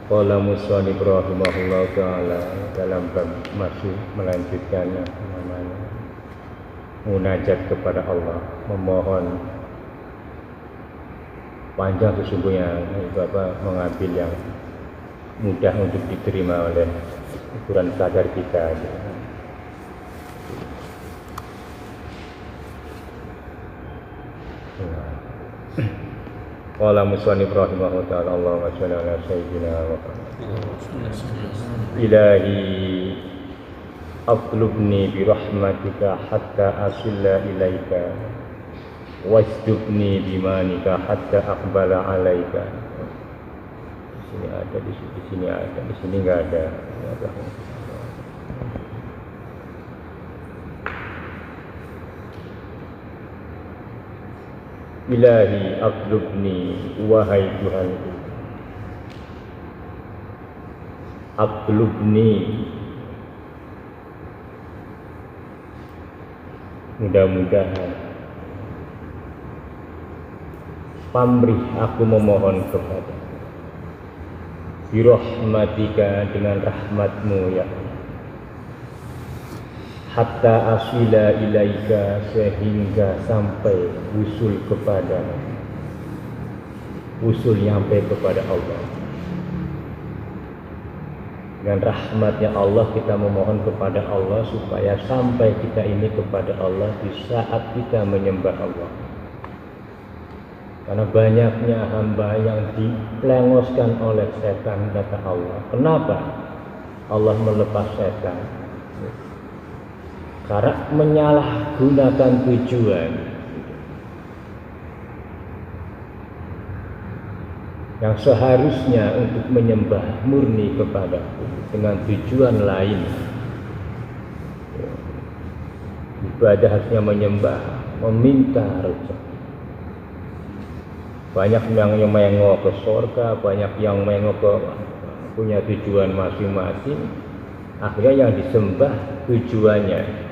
Qala musannif rahimahullah ta'ala dalam bab masih melanjutkan namanya munajat kepada Allah, memohon panjang sesungguhnya Bapak mengambil yang mudah untuk diterima oleh ukuran kadar kita. Qala musannif rahimahullah ta'ala Allahumma shalli ala sayyidina Muhammad. Ilahi atlubni bi rahmatika hatta asilla ilaika wasdubni bimanika hatta aqbala alaika. Di sini ada, di sini ada, di sini enggak ada. Ilahi atlubni, wahai Tuhanku, atlubni, mudah-mudahan pamrih aku memohon kepada birahmatika, dengan rahmatmu ya Allah, hatta asila ilaika, sehingga sampai usul kepada nyampe kepada Allah. Dengan rahmatnya Allah kita memohon kepada Allah supaya sampai kita ini kepada Allah di saat kita menyembah Allah. Karena banyaknya hamba yang dipelengoskan oleh setan, kata Allah. Kenapa Allah melepas setan? Karena menyalahgunakan tujuan yang seharusnya untuk menyembah murni kepadaku dengan tujuan lain. Ibadah harusnya menyembah, meminta rezeki. Banyak yang mengengok ke surga, banyak yang mengengok ke punya tujuan masing-masing. Akhirnya yang disembah tujuannya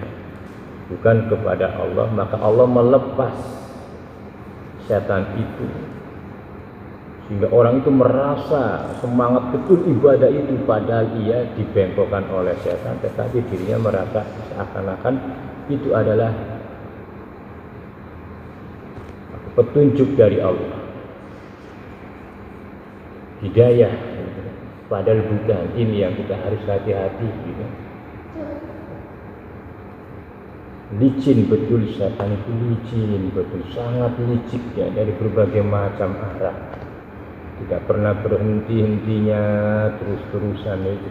bukan kepada Allah, maka Allah melepas setan itu sehingga orang itu merasa semangat betul ibadah itu, padahal ia dibengkokkan oleh setan, tetapi dirinya merasa seakan-akan itu adalah petunjuk dari Allah, hidayah, padahal bukan. Ini yang kita harus hati-hati gitu. Licin betul setan itu, licin betul, sangat licik ya, dari berbagai macam arah, tidak pernah berhenti-hentinya, terus-terusan itu.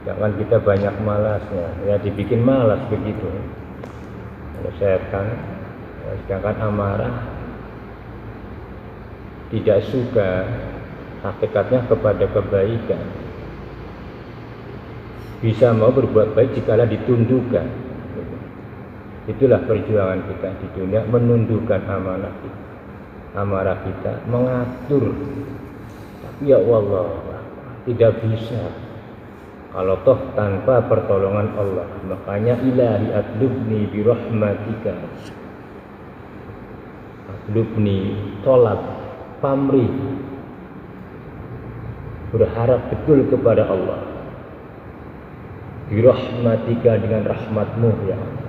Jangan kita banyak malasnya, ya dibikin malas begitu kalau setan. Sedangkan amarah tidak suka, hakikatnya kepada kebaikan, bisa mau berbuat baik jikalau ditundukkan. Itulah perjuangan kita di dunia, menundukkan amarah kita, mengatur. Tapi ya Allah, tidak bisa kalau toh tanpa pertolongan Allah. Makanya ilahi atlubni birahmatika, atlubni, tolak, pamrih, berharap betul kepada Allah, birahmatika, dengan rahmatmu ya Allah,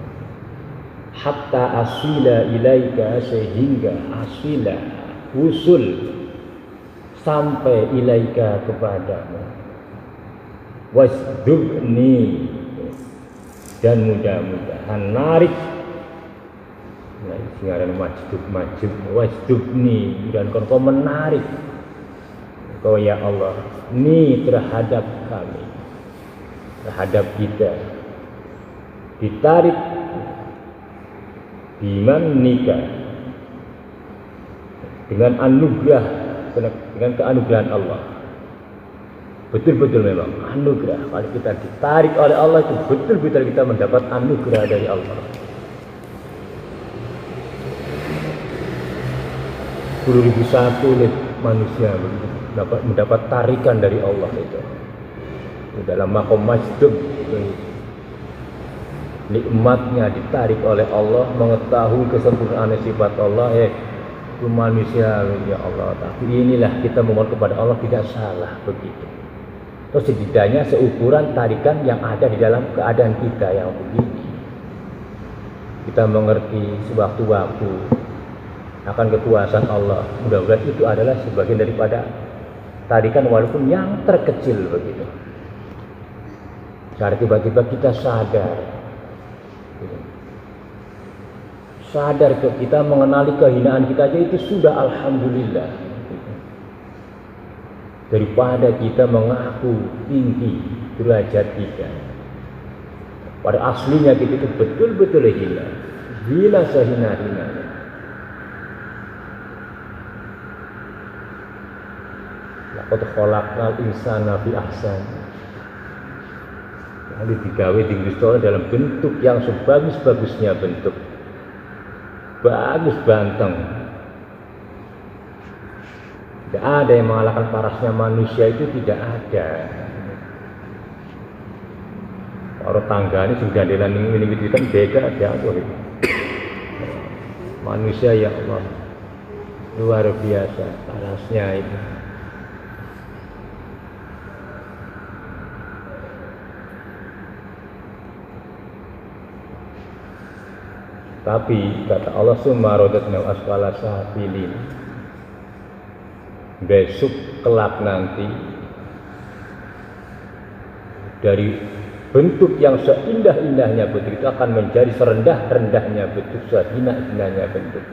hatta asila ilaika, sehingga asila, usul, sampai ilaika kepadamu, wasdubni, dan mudah-mudahan narik, nah singaran majub, wasdubni, dan kau menarik kau ya Allah ni terhadap kami, terhadap kita, ditarik biman nikah, dengan anugerah, dengan keanugerahan Allah. Betul-betul memang anugerah. Kalau kita ditarik oleh Allah itu betul-betul kita mendapat anugerah dari Allah. 10.001 manusia mendapat tarikan dari Allah itu. Dalam maqam masjid, nikmatnya ditarik oleh Allah, mengetahui kesempurnaan sifat Allah, itu manusia ya Allah, tapi inilah kita memohon kepada Allah tidak salah begitu. Terus setidaknya seukuran tarikan yang ada di dalam keadaan kita yang begini. Kita mengerti sewaktu-waktu akan kekuasaan Allah. Mudah-mudahan itu adalah sebagian daripada tarikan walaupun yang terkecil begitu. Karena tiba-tiba kita sadar kita mengenali kehinaan kita aja itu sudah alhamdulillah. Daripada kita mengaku tinggi derajat kita, pada aslinya kita itu betul-betul hina sehina-hinanya. Laqad khalaqnal insana fi ahsani. Lalu digawe di Gusti dalam bentuk yang sebagus-bagusnya bentuk. Bagus banteng. Tidak ada yang mengalahkan parasnya manusia, itu tidak ada. Kalau tangga ini sudah ini kan beda ada itu. Manusia ya Allah luar biasa parasnya itu. Tapi kata Allah summa radadna asfala safilin. Besok kelak nanti dari bentuk yang seindah-indahnya bentuk itu akan menjadi serendah-rendahnya bentuk, sehina-hinanya bentuk.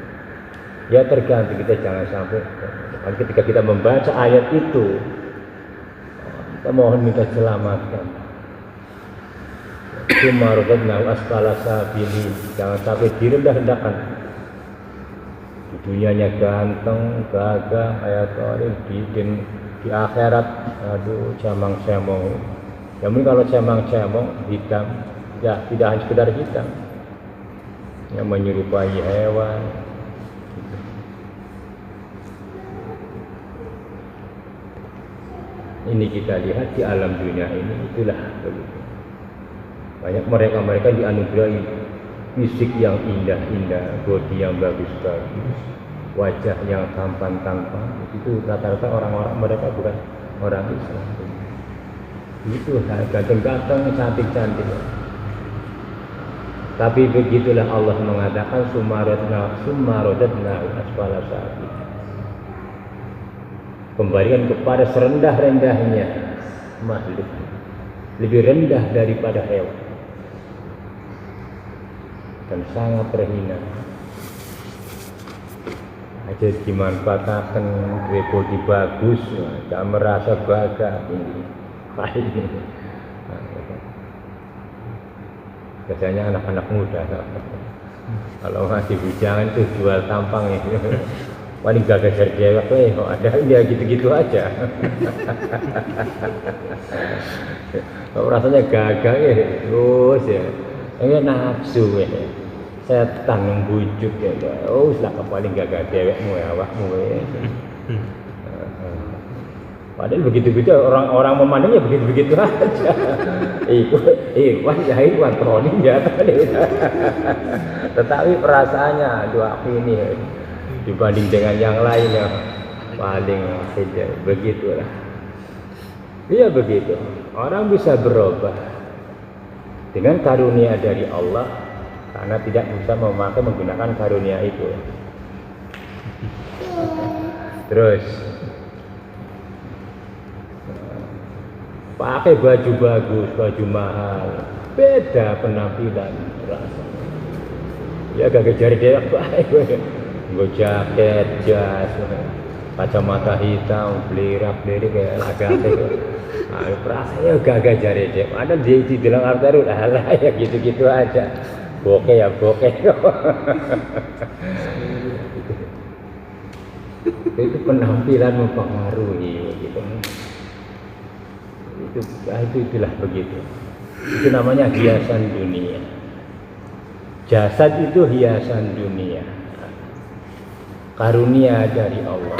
Ya tergantung, kita jangan sampai ketika kita membaca ayat itu kita mohon minta selamatkan. Summa radadna asfala safilin, jangan sampai direndah-rendahkan. Di dunianya ganteng, gagah, di akhirat aduh cemang-cemong. Ya mungkin kalau cemang-cemong hitam, ya tidak hanya sekedar hitam, yang menyerupai hewan. Ini kita lihat di alam dunia ini, itulah begitu. Banyak mereka dianugerahi fisik yang indah-indah, bodi yang bagus-bagus, wajah yang tampan-tampan. Itu rata-rata orang-orang mereka bukan orang Islam. Itu ganteng-ganteng, cantik-cantik. Tapi begitulah Allah mengatakan summa radadna asfala safilin. Kembalikan kepada serendah-rendahnya makhluk, lebih rendah daripada hewan dan sangat terhina. Aja dimanfaatkan bodi bagus, gak merasa bangga ini. Biasanya anak-anak muda kalau masih bujangan itu jual tampang ya. Wah ini gagah dari cewek ada dia gitu-gitu aja. Kalau rasanya gagah ya terus ya. Ini nafsu ya. Setan membujuk ya. Oh selaka paling gagah cewekmu ya awakmu ya. Padahal begitu-begitu orang memandangnya begitu-begitu aja. Ikhwan ya ikhwan troni ya. Tetapi perasaannya dua ini dibanding dengan yang lain yang paling saja begitulah. Iya begitu. Orang bisa berubah dengan karunia dari Allah karena tidak bisa menggunakan karunia itu. Terus pakai baju bagus, baju mahal, beda penampilan rasanya. Ya gak jari dewek baik. Gue jaket, jas, kacamata hitam, belirak-belirik kayak lagate. Nah, perasaannya gagah jari dewek. Ada di dalam arterul, alah ya gitu-gitu aja. Bokeh ya bokeh. Itu penampilan mempengaruhi gitu. Itulah begitu. Itu namanya hiasan dunia. Jasad itu hiasan dunia. Karunia dari Allah.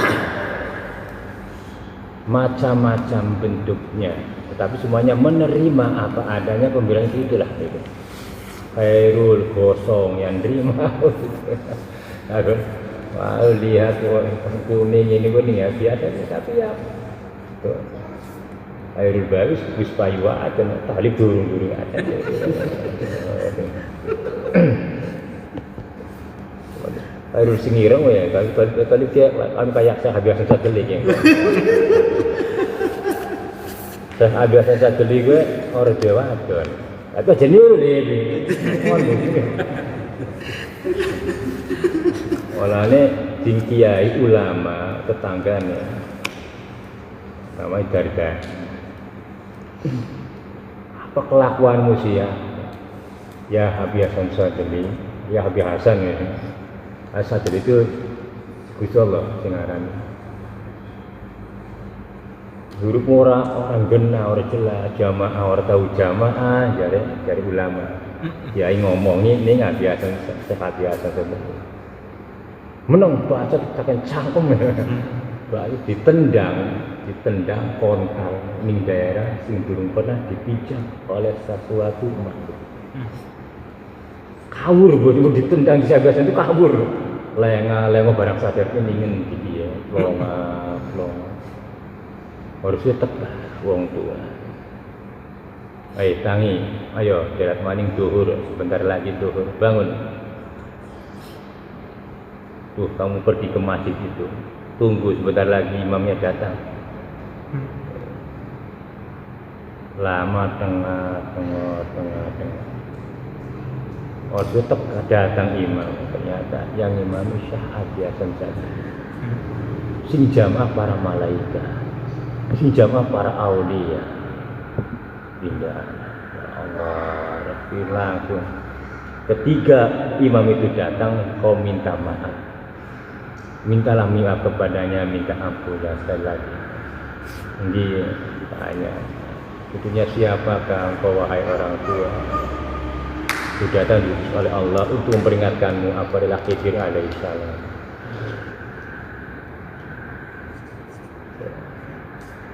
Macam-macam bentuknya, tetapi semuanya menerima apa adanya. Pembilang itulah itu. Khairul gosong yang nerima. Wah, lihat kuning ini ya biasa tapi ya tuh. Airul Baris wis payu aja talib durung-durung aja. Airul Singirang ya kali dia kayak saya biasa saja lagi. Saya biasa saja gue orang Jawa don. Tapi jenur ini. Olane sing kiai ulama tetanggane. Namanya Darda. Apa kelakuanmu sih ya? Ya Habib Hasan Sadili, ya Habib Hasan ya. Sadili itu Gusti Allah sing aran. Huruf orang gena, orang jelas, jamaah, orang tahu jamaah, jadi ulama. Ya ngomong ini nggak biasa, sehat biasa sebenarnya. Menang baca takkan cangkem, baru ditendang kontal ning daerah sing durung pernah dipijak oleh sesuatu makhluk. Kabur bodoh ditendang di biasa itu kabur. Lenga barang sadar ini ingin dia, longa. Harusnya tepat wong tua. Ayo tangi, ayo jarak maning duhur, sebentar lagi duhur, bangun. Tuh kamu pergi ke masjid itu, tunggu sebentar lagi imamnya datang. Lama tengah. Harusnya tepat datang imam, ternyata yang imam Syah biasa saja. Sing jamaah para malaikat. Sing jamaah para aulia. Pindah. Ya Allah, Rabbi langsung. Ketika imam itu datang, kau minta maaf. Mintalah maaf kepadanya, minta ampun dan sekali lagi. Dia tanya, itunya siapakah engkau wahai orang tua? Sudah datang oleh Allah untuk memperingatkanmu apa adalah Khidir alaihissalam.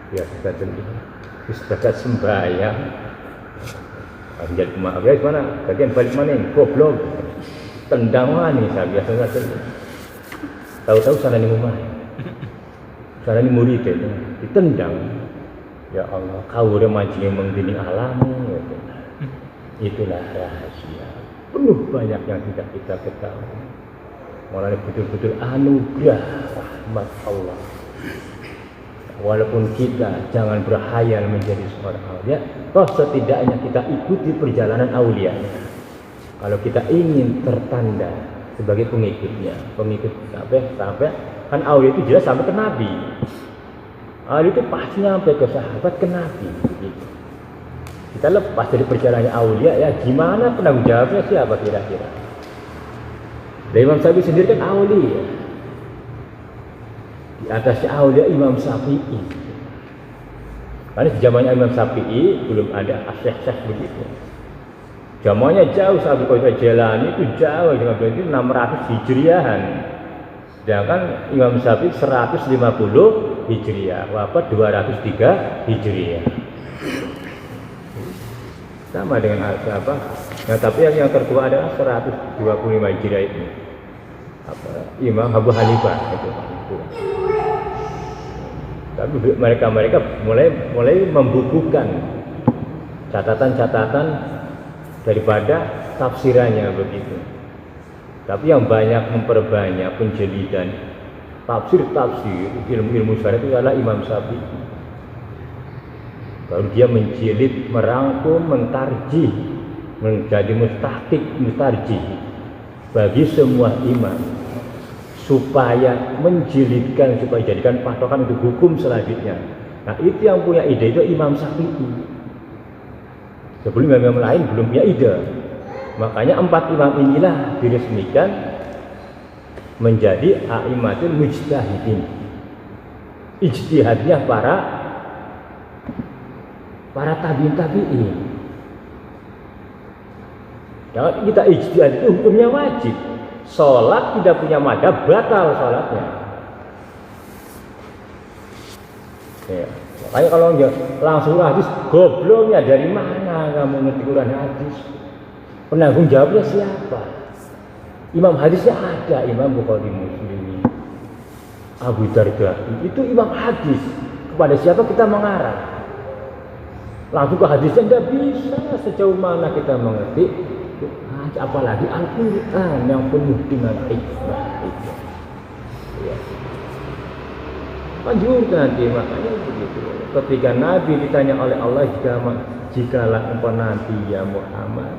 Ya kita dulu istirahat sembahyang jadi maaf ya mana bagian balik mana ini goblok tendang nih saya biasa saja tahu-tahu sana nih rumah sana nih murid ditendang ya Allah kau udah mancing menggiling alam gitu. Itulah rahasia penuh banyak yang tidak kita ketahui malah betul-betul anugerah rahmat Allah. Walaupun kita jangan berhayal menjadi seorang aulia, toh setidaknya kita ikuti perjalanan aulia. Kalau kita ingin tertanda sebagai pengikutnya, pengikut sampai kan aulia itu jelas sampai ke Nabi. Aulia itu pasti sampai ke sahabat ke Nabi. Begitu. Kita lepas dari perjalanan aulia ya gimana penanggung jawabnya siapa kira-kira? Dan Imam Syafi'i sendiri kan aulia. Di atasnya aulia Imam Syafi'i. Karena di zamannya Imam Syafi'i belum ada asyik-asyik begitu. Zamannya jauh Syafi'i Qadir Jailani itu jauh dengan itu 600 Hijriahan. Sedangkan Imam Syafi'i 150 Hijriah, wafat 203 Hijriah. Sama dengan apa? Nah, tapi yang tertua adalah 125 Hijriah itu. Imam Abu Hanifah itu. Tapi mereka mulai membukukan catatan-catatan daripada tafsirannya begitu. Tapi yang banyak memperbanyak penjelidan tafsir ilmu syariat itu adalah Imam Syafi'i. Baru dia menjilid, merangkum, mentarjih, menjadi mustarjih bagi semua imam. Supaya menjilidkan, supaya jadikan patokan untuk hukum selanjutnya. Nah itu yang punya ide itu Imam Syafi'i. Sebelum imam lain belum punya ide. Makanya 4 imam inilah diresmikan menjadi a'immatul mujtahidin. Ijtihadnya para tabi'in. Kalau kita ijtihad itu hukumnya wajib. Sholat tidak punya madhab, batal sholatnya. Ya. Makanya kalau langsung hadis, gobloknya dari mana kamu ngerti Quran hadis? Penanggung jawabnya siapa? Imam hadisnya ada, Imam Bukhari Muslim, Abu Darda itu imam hadis. Kepada siapa kita mengarah? Langsung ke hadisnya tidak bisa. Sejauh mana kita mengerti, apalagi Al-Quran yang penuh dengan hikmah. Ya. Lanjut nanti, makanya begitu. Ketika Nabi ditanya oleh Allah, jikalau engkau nanti ya Muhammad,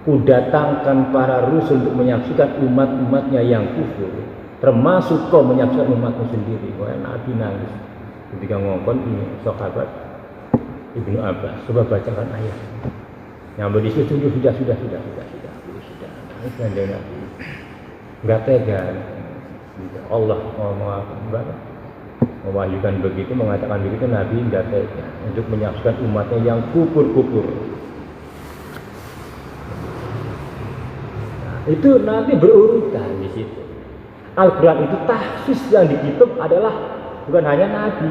kudatangkan para rasul untuk menyaksikan umat-umatnya yang kufur, termasuk kau menyaksikan umatmu sendiri. Wah, Nabi nangis ketika ngomong ini sahabat Ibnu Abbas, coba bacakan ayat. Yang berisi sudah. Nangis dan dia Nabi. Enggak tega. Allah mewahyukan begitu, mengatakan begitu, Nabi enggak tega untuk menyaksikan umatnya yang kufur. Nah, itu nanti berurutan di situ. Al-Quran itu tahsis yang dikitab adalah bukan hanya Nabi,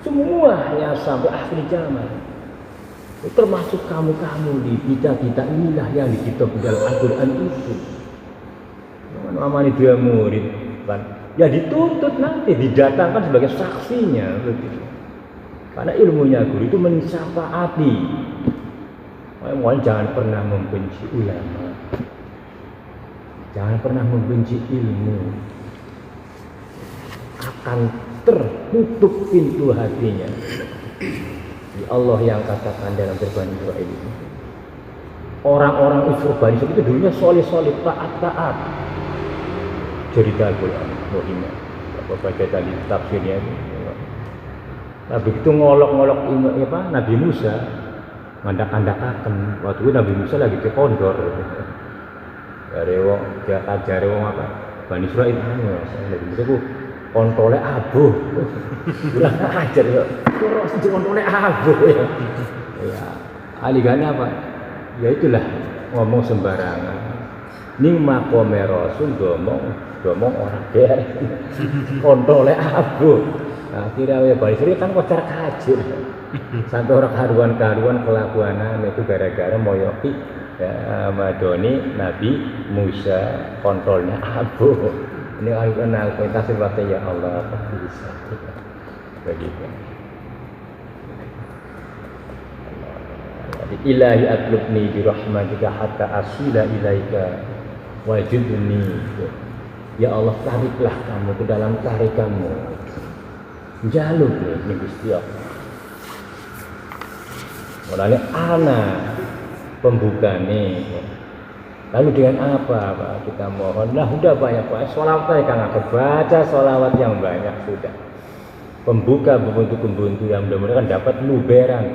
semuanya sampai akhir zaman. Termasuk kamu di kita inilah yang dikitab dalam Al-Quran itu. Namanya dia murid, kan? Ya dituntut nanti, didatangkan sebagai saksinya, begitu. Karena ilmunya guru itu mensyafaati. Mohon jangan pernah membenci ulama, jangan pernah membenci ilmu. Akan tertutup pintu hatinya. Allah yang katakan dalam Bani Israil ini, orang-orang Bani Israil itu dulunya soleh-soleh, taat. Cerita Al-Quran, Muhammad. Bapak baca tadi tafsirnya. Nah begitu ngolok-ngolok Nabi Musa, ngandak-andakaken. Waktu itu Nabi Musa lagi ke kondor. Dari wong ajare wong apa? Bani Israil Nabi Musa ku kontrole abuh. Kurang ajar ya. Terus kontrole abuh ya. Ya, aligane apa? Ya itulah ngomong sembarangan. Ning makome Rasul ngomong orang der. Kontrole abuh. Akhirnya ya Bani Israil kan kocar kacir. Sampai orang karuan kelakuanan itu gara-gara moyoki ya madoni Nabi Musa kontrolnya abuh. Ini al-kenal kualitas waktu ya Allah bisa begitu. Ilahi atlubni bi rahmatika hatta asila ilaika wajudni. Ya Allah, tariklah kamu ke dalam tarikanmu. Jaluk ini Gusti Allah. Mulane ana pembukane. Lalu dengan apa Pak? Kita mohonlah sudah banyak Pak. Sholawat kan aku baca sholawat yang banyak sudah. Pembuka pembentuk yang mudah-mudahan dapat luberan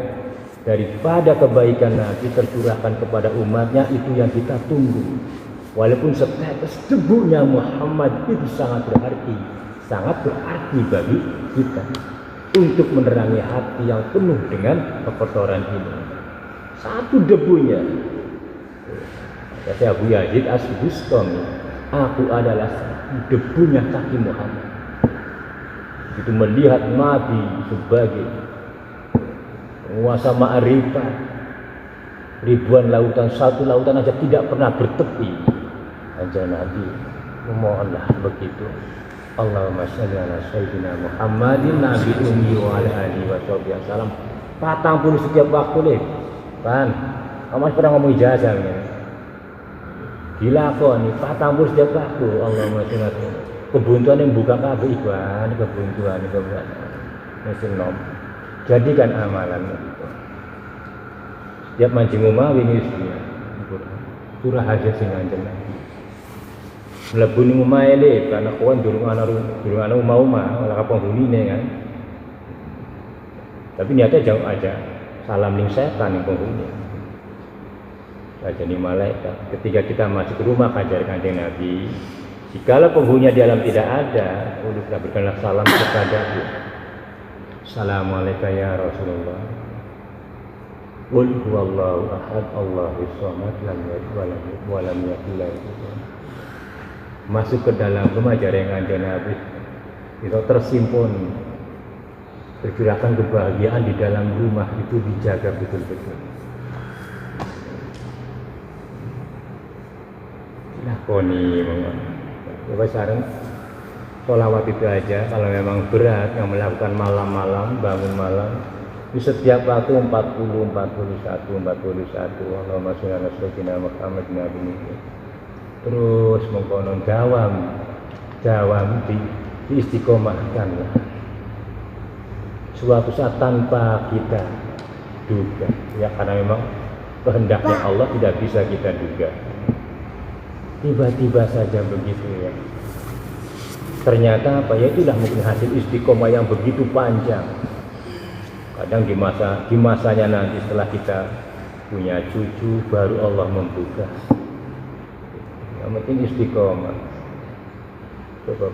daripada kebaikan Nabi tercurahkan kepada umatnya, itu yang kita tunggu. Walaupun setetes debunya Muhammad itu sangat berarti bagi kita untuk menerangi hati yang penuh dengan kekotoran ini. Satu debunya. Kata Abu Yazid As-Bustami, aku adalah debunya kaki Muhammad. Begitu melihat Nabi sebagai penguasa ma'rifat, ribuan lautan, satu lautan aja tidak pernah bertepi. Aja Nabi memohonlah begitu. Allahumma shalli ala sayyidina Muhammadin nabi ummi wa ala alihi wa sahbihi wasallam. 40 setiap waktu nih. Kan, Mas pernah ngomong ijazah ya. Dilakoni 40 setiap waktu. Allahumma shalli ala kebuntuan yang buka kabeh iban, kebuntuan mesin nom. Jadikan amalan itu. Setiap mancing umah wingi surah hajat sing anjen. Mlebu ning omahe le karena kawan durung ana umah-umah ora penghunine kan. Tapi niatnya jauh aja. Salam ning setan ning penghuni. Jadi malaikat. Ketika kita masuk ke rumah kajar Kanjeng Nabi, jikalau penghuninya di alam tidak ada, kita berikanlah salam kepadaku. Assalamualaikum ya Rasulullah. Qul huwallahu ahad, Allahus samad, lam yalid wa lam yakul lahu kufuwan ahad. Masuk ke dalam rumah jaringan Kanjeng Nabi, itu tersimpun pergerakan kebahagiaan di dalam rumah itu dijaga betul-betul. Lakoni monggo. Coba sareng sholawat itu aja kalau memang berat yang melakukan malam-malam, bangun malam di setiap waktu 40, 41, 41 Allahumma sholli ala sayyidina Muhammad nabi terus mengkonon dawam diistiqomahkan suatu saat tanpa kita duga ya, karena memang kehendaknya Allah tidak bisa kita duga, tiba-tiba saja begitu ya. Ternyata apa ya, itulah mungkin hasil istiqomah yang begitu panjang. Kadang di masanya nanti setelah kita punya cucu baru Allah membuka. Yang penting istiqomah. Coba.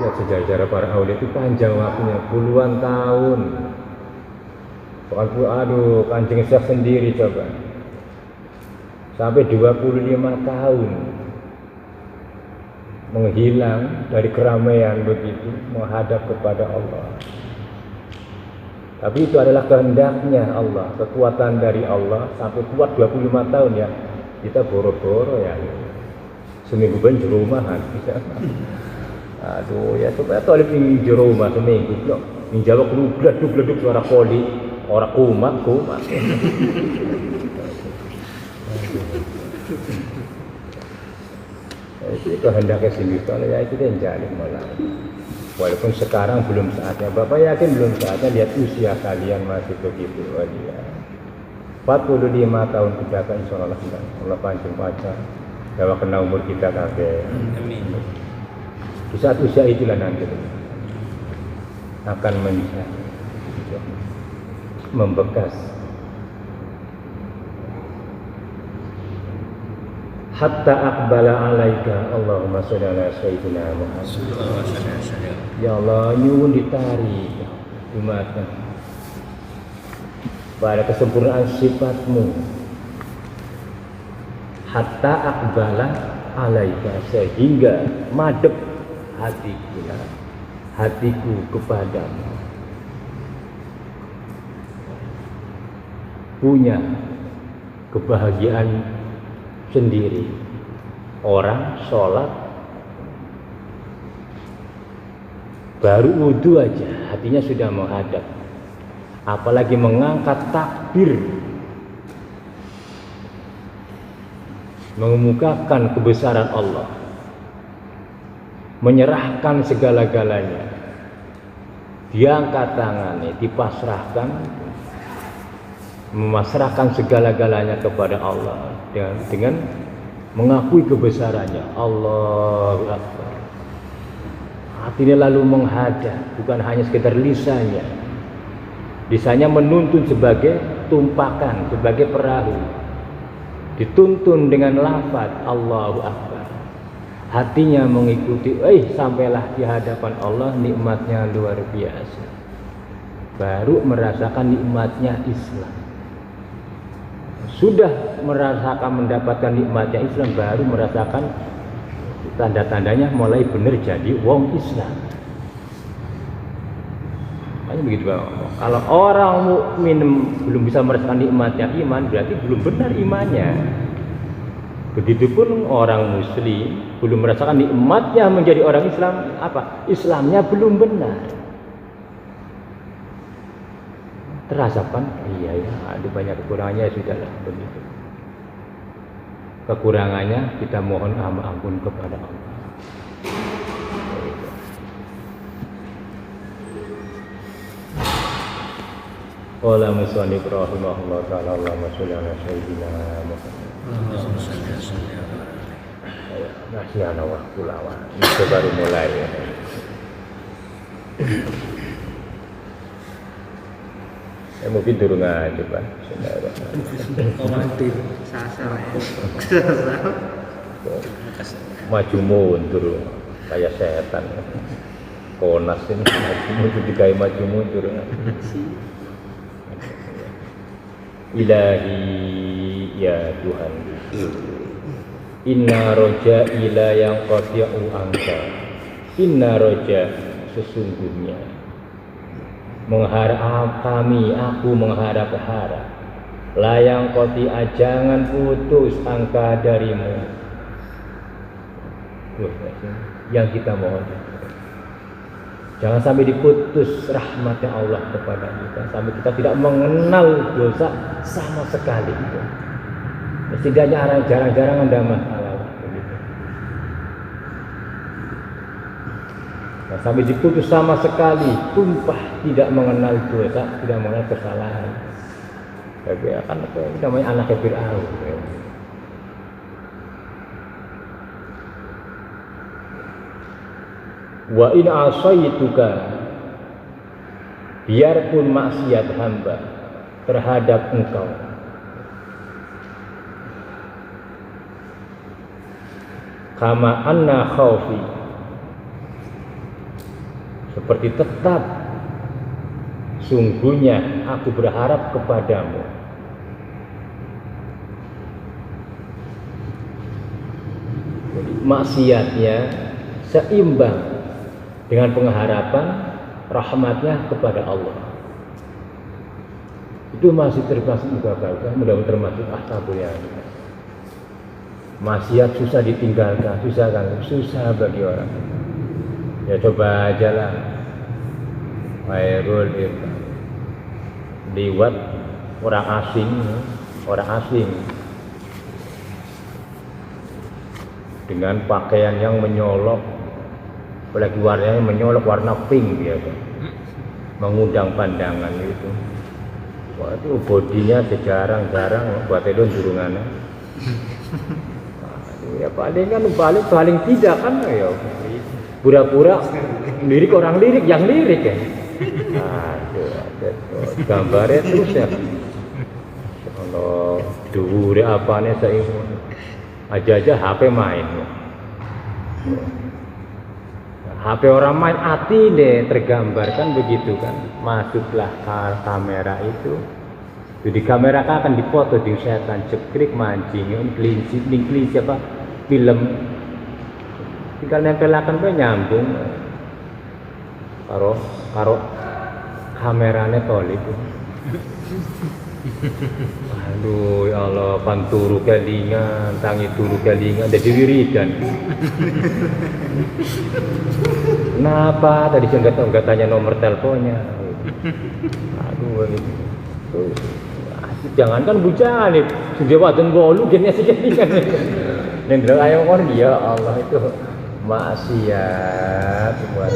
Ya, sejarah para aulia itu panjang waktunya, puluhan tahun. Aduh, Kanjeng Syekh sendiri coba. Sampai 25 tahun menghilang dari keramaian begitu menghadap kepada Allah. Tapi itu adalah kehendaknya Allah, kekuatan dari Allah sampai kuat 25 tahun ya. Kita boro-boro ya. Seminggu ben jero rumahan bisa. Aduh ya supaya tolip ning jero rumah seminggu kok. Ning Jawa gluduk suara koli, ora kumat. Itu kehendaknya sendiri, kalau ya itu yang jalin malah. Walaupun sekarang belum saatnya, Bapak yakin belum saatnya, lihat usia kalian masih begitu aja. 45 tahun kita akan insya Allah Allah panjang pacar, bahwa kena umur kita kakek. Di saat usia itulah nanti akan membekas. Hatta aqbala alaika Allahumma sholli ala sayyidina Muhammad. Ya Allah, nyuwun ditarik umatnya pada kesempurnaan sifatmu. Hatta aqbala alaika, sehingga madep hatiku kepadamu. Punya kebahagiaan sendiri. Orang sholat baru wudhu aja hatinya sudah menghadap, apalagi mengangkat takbir, mengemukakan kebesaran Allah, menyerahkan segala-galanya, diangkat tangannya, dipasrahkan, memasrahkan segala-galanya kepada Allah dengan mengakui kebesarannya. Allahu Akbar. Hatinya lalu menghadap, bukan hanya sekedar lisannya. Lisannya menuntun sebagai tumpakan, sebagai perahu. Dituntun dengan lafaz Allahu Akbar. Hatinya mengikuti, sampailah di hadapan Allah, nikmatnya luar biasa. Baru merasakan nikmatnya Islam. Sudah merasakan mendapatkan nikmatnya Islam, baru merasakan tanda-tandanya mulai benar jadi wong Islam. Hanya begitu Bang. Kalau orang mukmin belum bisa merasakan nikmatnya iman, berarti belum benar imannya. Begitupun orang muslim belum merasakan nikmatnya menjadi orang Islam, apa? Islamnya belum benar. Terasakan, iya ya, ada banyak kekurangannya, sudahlah begitu. Kekurangannya kita mohon ampun kepada Allah. Qala musannif rahimahullah ta'ala Allahumma sholli ala sayyidina Muhammad. Masih ada waktu lawan. Itu baru mulai ya. Mungkin turun aja Pak. Komandir sasar. Maju mundur kayak setan. Konas ini maju mundur dikai maju mundur. Ilahi ya Tuhan. Inna roja ila yang qati'u angka. Inna roja sesungguhnya mengharap aku mengharap layang qati'a, jangan putus angka darimu. Yang kita mohon, jangan sampai diputus rahmatnya Allah kepada kita, sampai kita tidak mengenal dosa sama sekali. Setidaknya jarang-jarang ada masalah. Nah, sampai diputus sama sekali, tumpah tidak mengenal dosa, tidak mengenal kesalahan. Tapi akan namanya anaknya Fir'aun. Wa in asaituka, biarpun maksiat hamba terhadap engkau, kama anna khaufi, seperti tetap sungguhnya aku berharap kepadamu. Jadi maksiatnya seimbang dengan pengharapan rahmatnya kepada Allah. Itu masih termasuk mudah-mudahan, mudah-mudahan termasuk ashabul yamin. Maksiat susah ditinggalkan, susah kan? Susah bagi orang. Ya coba aja lah. Khairul liwat orang asing dengan pakaian yang menyolok, apalagi warnanya menyolok, warna pink biasa, mengundang pandangan itu. Wah, itu bodinya sejarang-jarang buat itu durungannya. Ya paling tidak kan ya pura-pura lirik orang lirik yang lirik ya. Aduh, gambarnya terus ya. Kalau dhuwure apane saiki aja HP main. HP orang main, hati deh tergambarkan begitu kan. Masuklah kamera itu. Jadi kamera kan akan dipoto di setan cekrik mancing, kelinci apa film. Tinggal nempelakan pe nyambung. Karo kamerane tolip. Aduh ya Allah, panturu kelingan, tangi turu kelingan, jadi wiridan. Kenapa tadi saya nggak tanya nomor teleponnya? Aduh ini, jangankan bujang nih, sudah wajan bolu gini sih kelingan. Nendel ayo kon ya Allah itu maksiat buat.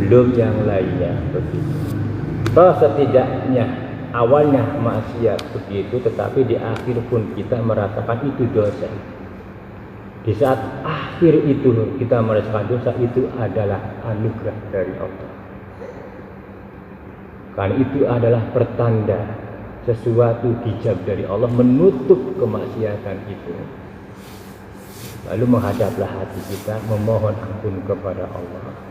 Belum yang lainnya begitu. Toh setidaknya awalnya maksiat begitu, tetapi di akhir pun kita merasakan itu dosa. Di saat akhir itu kita merasakan dosa, itu adalah anugerah dari Allah. Karena itu adalah pertanda sesuatu hijab dari Allah menutup kemaksiatan itu. Lalu menghadaplah hati kita memohon ampun kepada Allah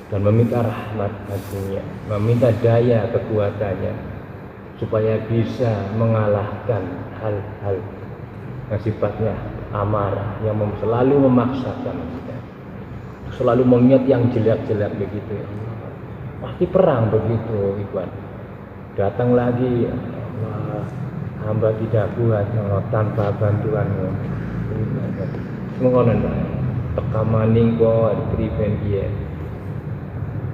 dan meminta rahmat hatinya, meminta daya kekuatannya supaya bisa mengalahkan hal-hal yang sifatnya amarah, yang selalu memaksakan kita, selalu mengingat yang jelek-jelek begitu. Pasti perang begitu, Ikhwan. Datang lagi, Allah, hamba tidak kuat Allah, tanpa bantuanmu. Semoga tekamaning kok diberikan dia.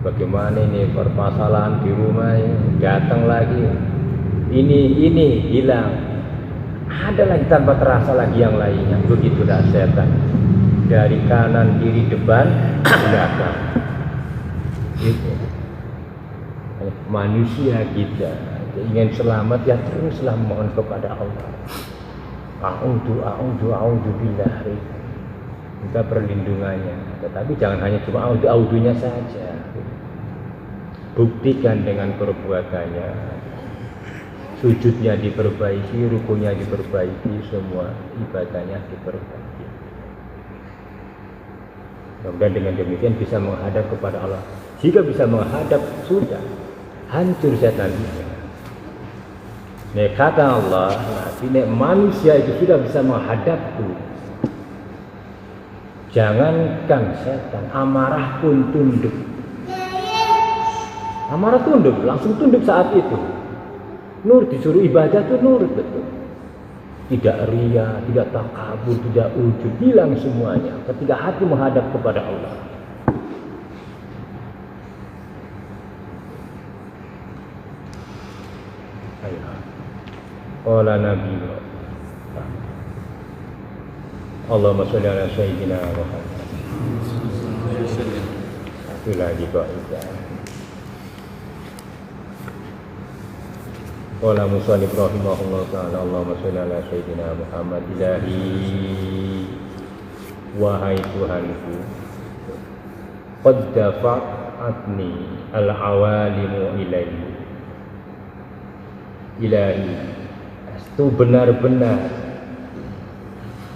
Bagaimana ini permasalahan di rumah ini, datang lagi ini hilang, ada lagi tanpa terasa lagi yang lainnya. Begitulah setan dari kanan kiri depan belakang. Itu manusia kita ingin selamat ya teruslah mohon kepada Allah. A'udzu billahi, minta perlindungannya. Tetapi jangan hanya cuma audunya saja. Buktikan dengan perbuatannya. Sujudnya diperbaiki, rukunya diperbaiki, semua ibadahnya diperbaiki. Mudah-mudahan dengan demikian bisa menghadap kepada Allah. Jika bisa menghadap, sudah hancur setan itu. Nek kata Allah, nek manusia itu sudah bisa menghadapku, jangankan setan, amarah pun tunduk. Amarah tunduk, langsung tunduk saat itu. Nur disuruh ibadah tuh nurut betul. Tidak ria, tidak takabur, tidak ujub, hilang semuanya ketika hati menghadap kepada Allah. Qala Nabi Allahumma sholli ala sayyidina Muhammad. Itu lagi kok itu. Qala musannif rahimahullah ta'ala Allahumma sholli ala sayyidina Muhammad. Ilahi, wahai Tuhanku, qad dafa'atni al-awalimu ilaihi. Ilahi, itu benar-benar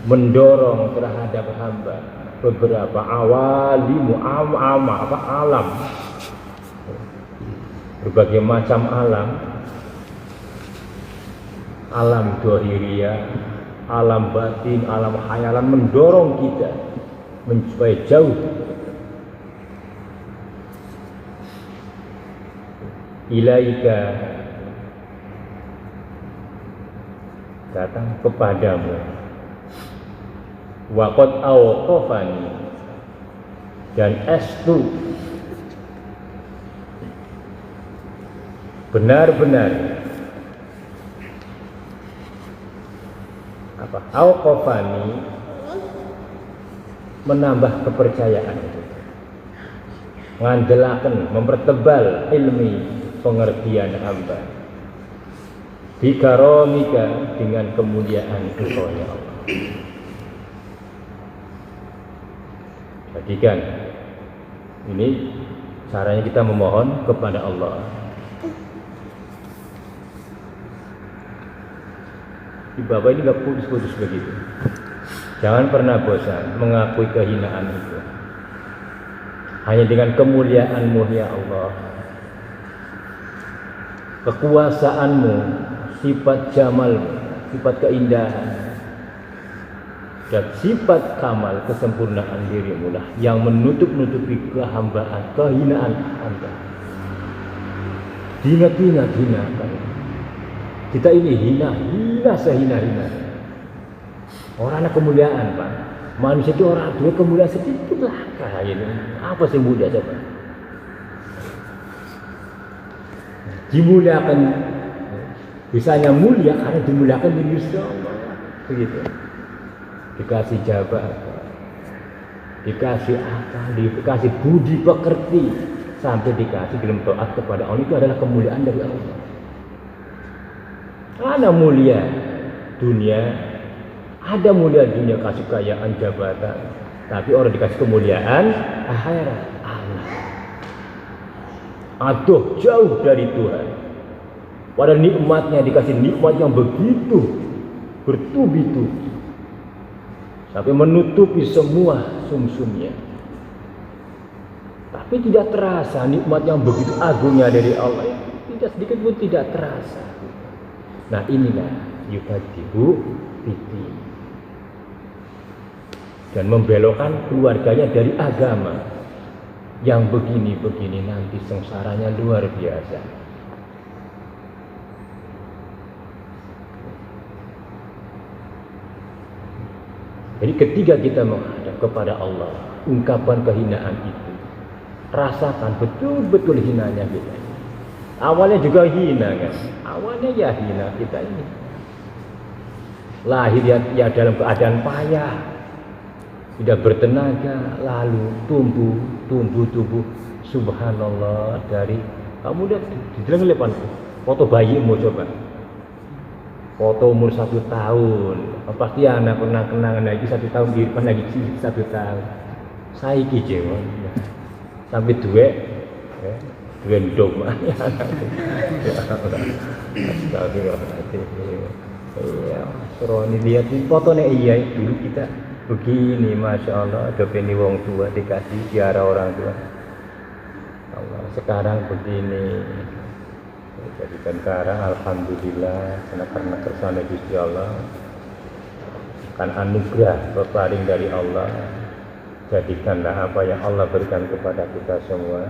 mendorong terhadap hamba beberapa awalimu alam, berbagai macam alam dohiriyah, alam batin, alam khayalan, mendorong kita supaya jauh ilaika, datang kepadamu. Wa qad awqafani, dan estu benar-benar awqafani, menambah kepercayaan itu, ngandelaken, mempertebal ilmi pengertian hamba, bikaromika, dengan kemuliaan Engkau ya Allah. Jadikan ini caranya kita memohon kepada Allah. Di Bapak ini gak putus-putus begitu. Jangan pernah bosan mengakui kehinaan itu. Hanya dengan kemuliaan-Mu ya Allah, kekuasaanmu, sifat jamalmu, sifat keindahan, dan sifat kamal, kesempurnaan dirimu lah yang menutup-nutupi kehambaan, kehinaan hamba. Hina-hinakan. Kita ini hina sehina-hina. Orang ada kemuliaan, Pak. Manusia itu orang dua kemuliaan sedikit lah kayak ini. Apa sih mulia coba? Dimuliakan, bisanya mulia karena dimuliakan di Gusti Allah. Begitu. Dikasih jabatan, dikasih akal, dikasih budi pekerti, sampai dikasih dalam taat kepada Allah, itu adalah kemuliaan dari Allah. Ada mulia dunia, ada mulia dunia, kasih kekayaan, jabatan, tapi orang dikasih kemuliaan akhirat, Allah. Aduh, jauh dari Tuhan. Pada nikmatnya dikasih nikmat yang begitu bertubi-tubi, sampai menutupi semua sumsumnya. Tapi tidak terasa nikmat yang begitu agungnya dari Allah, tidak sedikit pun tidak terasa. Nah inilah yukadibu titi, dan membelokkan keluarganya dari agama yang begini-begini, nanti sengsaranya luar biasa. Jadi ketika kita menghadap kepada Allah, ungkapan kehinaan itu, rasakan betul-betul hinanya kita. Awalnya juga hina kan, awalnya ya hina kita ini. Lahir ya dalam keadaan payah, tidak bertenaga, lalu tumbuh. Subhanallah, dari kamu lihat di dalam lepan foto bayimu, coba foto umur 1 tahun, pasti anak pernah kenangan lagi 1 tahun di depan lagi 1 tahun. Saya kijewon sampai dua ndom ya. Astagfirullahaladzim. Iya, seroni lihat fotonya, iya dulu kita begini, masya Allah, ada peni wong tua dikasih ziarah orang tua. Allah, sekarang begini. Jadikan sekarang alhamdulillah, karena kersane Gusti Allah, kan anugerah peparing dari Allah. Jadikanlah apa yang Allah berikan kepada kita semua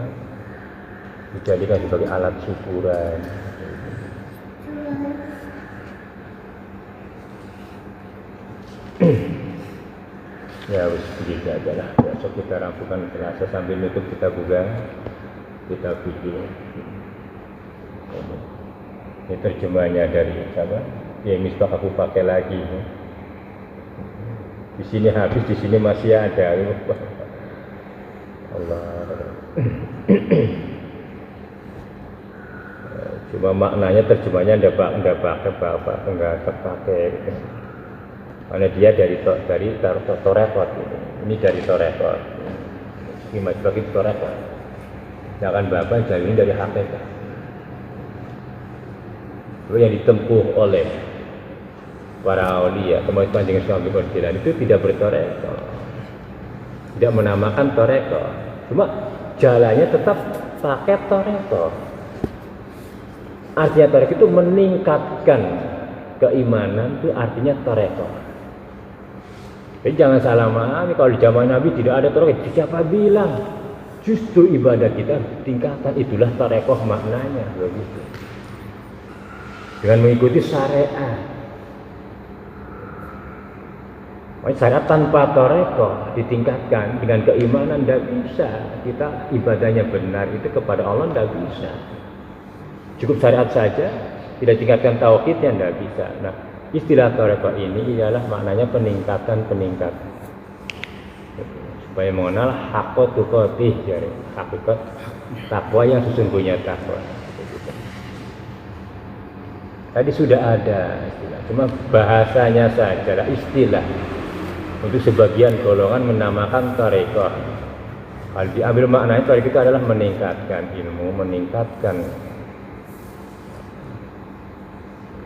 dijadikan sebagai alat syukuran. Ya wis begitu aja lah. Besok kita rampungkan Selasa sambil nutup kita buka, kita bikin. Ini terjemahnya dari siapa? Ya Misbah aku pakai lagi. Di sini habis, di sini masih ada. Allah. Cuma maknanya terjemahnya enggak pakai. Karena dia dari Torekot. Ini dari Torekot. Ini Misbah itu Torekot. Jangan Bapak jadi ini dari hakikat. Itu yang ditempuh oleh para aulia, termasuk Panjang Suami Berjalan itu tidak bertoreko, tidak menamakan toreko, cuma jalannya tetap pakai toreko. Artinya toreko itu meningkatkan keimanan, itu artinya toreko. Jadi jangan salah memahami, kalau di zaman Nabi tidak ada toreko. Siapa bilang? Justru ibadah kita tingkatan, itulah toreko maknanya begitu. Dengan mengikuti syariat. Syariat tanpa toreko ditingkatkan dengan keimanan tidak bisa. Kita ibadahnya benar itu kepada Allah tidak bisa. Cukup syariat saja, tidak tingkatkan tauhidnya tidak bisa. Nah, istilah toreko ini ialah maknanya peningkatan. Supaya mengenal haqqatuqatih, hakikat takwa yang sesungguhnya takwa. Tadi sudah ada istilah, cuma bahasanya saja istilah. Untuk sebagian golongan menamakan tarekat. Kalau diambil maknanya tarekat itu adalah meningkatkan ilmu, meningkatkan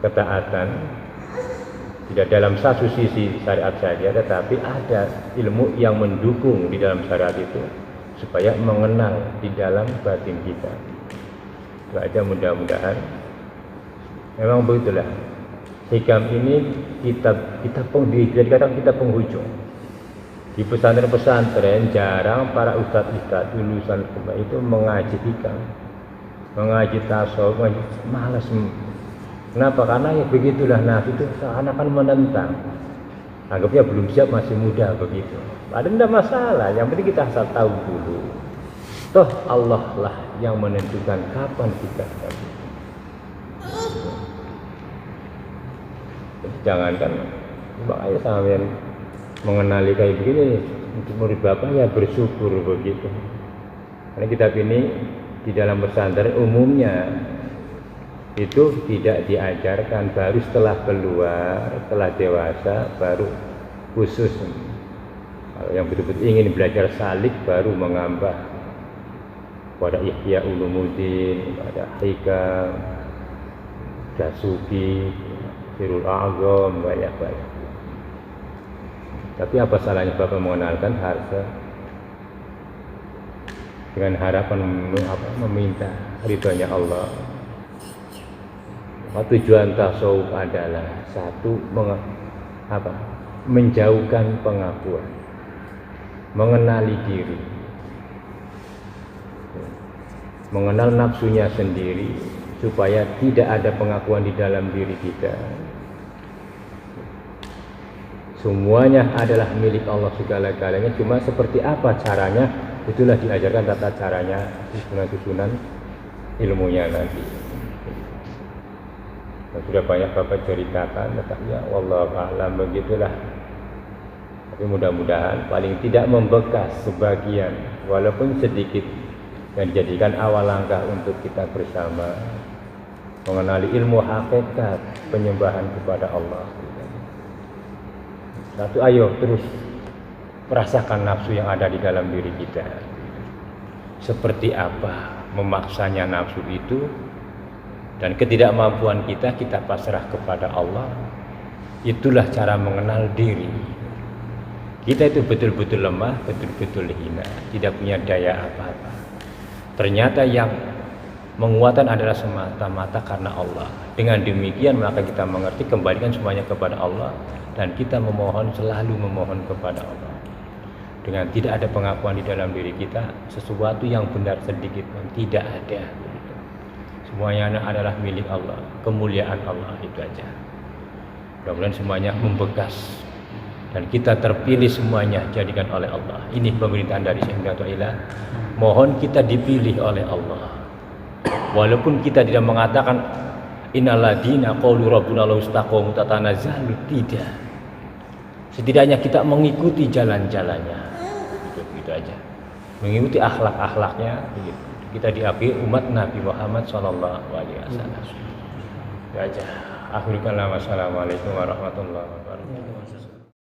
ketaatan. Tidak dalam satu sisi syariat saja, tetapi ada ilmu yang mendukung di dalam syariat itu supaya mengenal di dalam batin kita. Itu aja mudah-mudahan. Memang begitulah. Hikam ini kita penghujung. Di pesantren-pesantren jarang para ustadz lulusan itu mengaji hikam, mengaji tasawuf, malas. Kenapa? Karena ya begitulah nafsu itu seakan-akan menentang. Anggapnya belum siap, masih muda begitu. Padahal tidak masalah. Yang penting kita asal tahu dulu. Toh Allah lah yang menentukan kapan kita tahu. Jangankan makanya sampean mengenali kayak begini untuk murid Bapak ya bersyukur begitu. Karena kitab ini di dalam pesantren umumnya itu tidak diajarkan, baru setelah keluar, setelah dewasa baru khusus. Kalau yang betul-betul ingin belajar salik baru mengambah pada Ihya Ulumuddin, pada Hikam, Jasuki, Sirul A'zam, banyak-banyak. Tapi apa salahnya Bapak mengenalkan harta dengan harapan meminta ridhonya Allah. Tujuan tasawuf adalah satu, menjauhkan pengakuan, mengenali diri, mengenal nafsunya sendiri, supaya tidak ada pengakuan di dalam diri kita. Semuanya adalah milik Allah segala-galanya. Cuma seperti apa caranya, itulah diajarkan tata caranya, susunan ilmunya nanti. Dan sudah banyak Bapak ceritakan, ya wallahu a'lam begitulah. Tapi mudah-mudahan paling tidak membekas sebagian, walaupun sedikit, yang dijadikan awal langkah untuk kita bersama mengenali ilmu hakikat penyembahan kepada Allah. Satu, ayo terus merasakan nafsu yang ada di dalam diri kita. Seperti apa memaksanya nafsu itu, dan ketidakmampuan kita pasrah kepada Allah. Itulah cara mengenal diri. Kita itu betul-betul lemah, betul-betul hina, tidak punya daya apa-apa. Ternyata yang menguatkan adalah semata-mata karena Allah. Dengan demikian maka kita mengerti, kembalikan semuanya kepada Allah, dan kita selalu memohon kepada Allah. dengan tidak ada pengakuan di dalam diri kita sesuatu yang benar sedikit pun tidak ada. Semuanya adalah milik Allah, kemuliaan Allah, itu aja. Mudah-mudahan semuanya membekas dan kita terpilih semuanya jadikan oleh Allah. Ini pemerintahan dari Syekh Athaillah. Mohon kita dipilih oleh Allah. Walaupun kita tidak mengatakan innalladzina qalu rabbuna Allahu istaqamu tatanazzalu, tidak. Setidaknya kita mengikuti jalan-jalannya. Itu aja. Mengikuti akhlak-akhlaknya begitu. Kita diakui umat Nabi Muhammad sallallahu alaihi wasallam. Itu aja. Akhirul kalam. Wassalamualaikum warahmatullahi wabarakatuh.